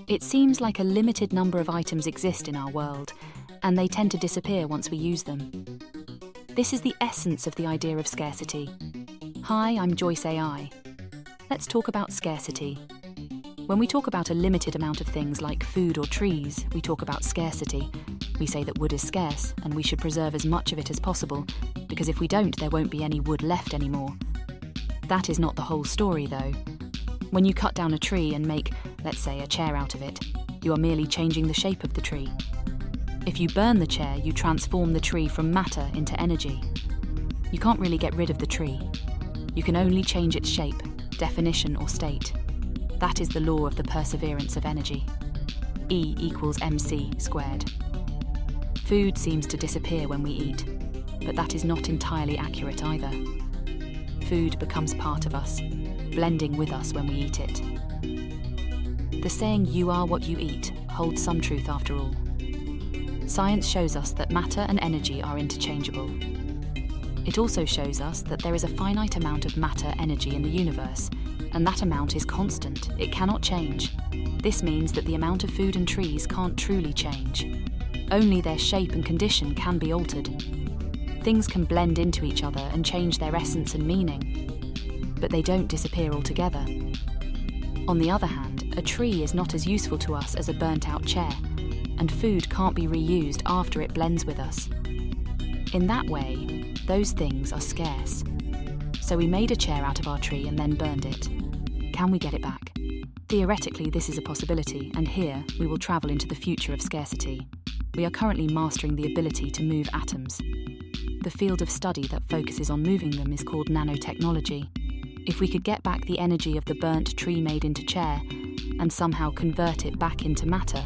It seems like a limited number of items exist in our world, and they tend to disappear once we use them. This is the essence of the idea of scarcity. Hi, I'm Joyce AI. Let's talk about scarcity. When we talk about a limited amount of things like food or trees, we talk about scarcity. We say that wood is scarce, and we should preserve as much of it as possible, because if we don't, there won't be any wood left anymore. That is not the whole story, though. When you cut down a tree and make, let's say, a chair out of it, you are merely changing the shape of the tree. If you burn the chair, you transform the tree from matter into energy. You can't really get rid of the tree. You can only change its shape, definition, or state. That is the law of the perseverance of energy. E equals mc squared. Food seems to disappear when we eat, but that is not entirely accurate either. Food becomes part of us, blending with us when we eat it. The saying, "you are what you eat," holds some truth after all. Science shows us that matter and energy are interchangeable. It also shows us that there is a finite amount of matter energy in the universe, and that amount is constant, it cannot change. This means that the amount of food and trees can't truly change. Only their shape and condition can be altered. Things can blend into each other and change their essence and meaning, but they don't disappear altogether. On the other hand, a tree is not as useful to us as a burnt-out chair, and food can't be reused after it blends with us. In that way, those things are scarce. So we made a chair out of our tree and then burned it. Can we get it back? Theoretically, this is a possibility, and here we will travel into the future of scarcity. We are currently mastering the ability to move atoms. The field of study that focuses on moving them is called nanotechnology. If we could get back the energy of the burnt tree made into chair and somehow convert it back into matter,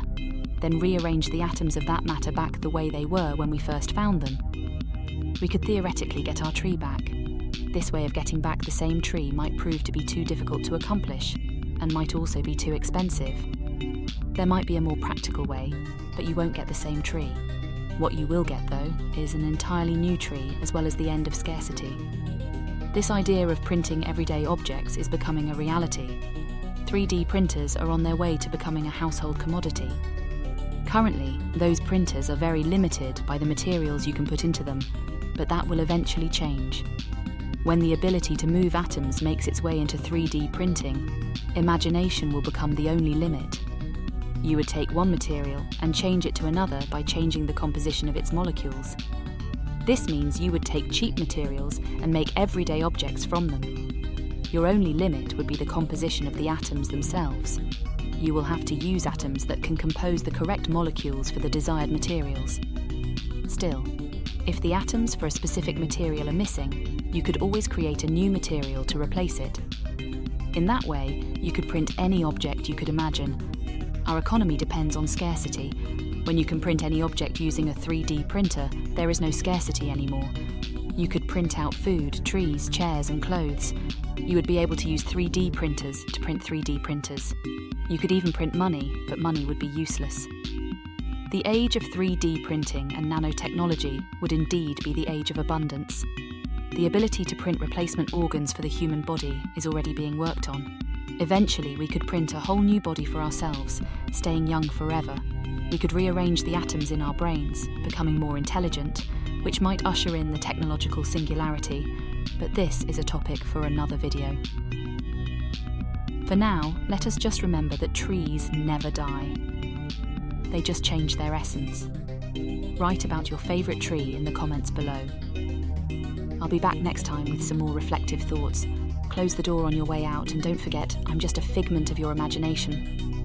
then rearrange the atoms of that matter back the way they were when we first found them, we could theoretically get our tree back. This way of getting back the same tree might prove to be too difficult to accomplish, and might also be too expensive. There might be a more practical way, but you won't get the same tree. What you will get, though, is an entirely new tree as well as the end of scarcity. This idea of printing everyday objects is becoming a reality. 3D printers are on their way to becoming a household commodity. Currently, those printers are very limited by the materials you can put into them, but that will eventually change. When the ability to move atoms makes its way into 3D printing, imagination will become the only limit. You would take one material and change it to another by changing the composition of its molecules. This means you would take cheap materials and make everyday objects from them. Your only limit would be the composition of the atoms themselves. You will have to use atoms that can compose the correct molecules for the desired materials. Still, if the atoms for a specific material are missing, you could always create a new material to replace it. In that way, you could print any object you could imagine. Our economy depends on scarcity. When you can print any object using a 3D printer, there is no scarcity anymore. You could print out food, trees, chairs, and clothes. You would be able to use 3D printers to print 3D printers. You could even print money, but money would be useless. The age of 3D printing and nanotechnology would indeed be the age of abundance. The ability to print replacement organs for the human body is already being worked on. Eventually, we could print a whole new body for ourselves, staying young forever. We could rearrange the atoms in our brains, becoming more intelligent, which might usher in the technological singularity, but this is a topic for another video. For now, let us just remember that trees never die. They just change their essence. Write about your favourite tree in the comments below. I'll be back next time with some more reflective thoughts. Close the door on your way out, and don't forget, I'm just a figment of your imagination.